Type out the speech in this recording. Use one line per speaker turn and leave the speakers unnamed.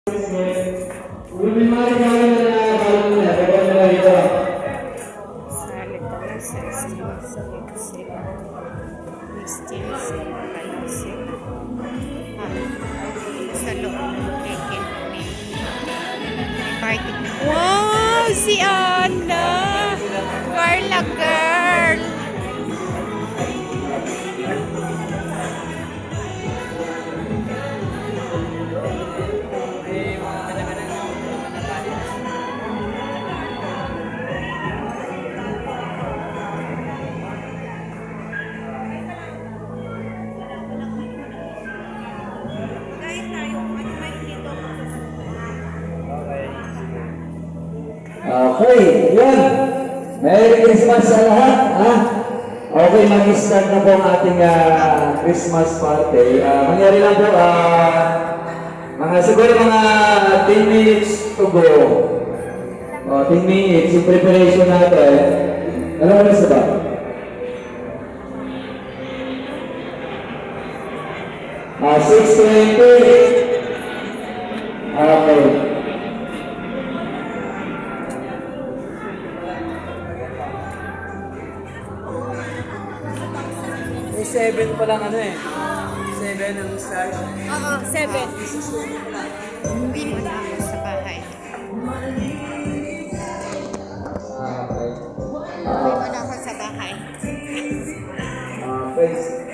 Salit na sa exit. Distance, ayusin. Sa loob ng taken may party. Wow! Si Anna! Carla girl!
Okay, yun. Merry Christmas sa lahat. Ha? Okay, mag-start na po ang ating Christmas party. Mangyari lang po, siguro mga 10 minutes to go. 10 minutes, yung preparation natin. Alam mo na sa ba? Ah, 6:20. Okay.
May 7 pa lang ano eh. 7 ang start.
Oo, 7. Uwi mo na ako sa bahay. Uwi mo na ako sa bahay.
Friends,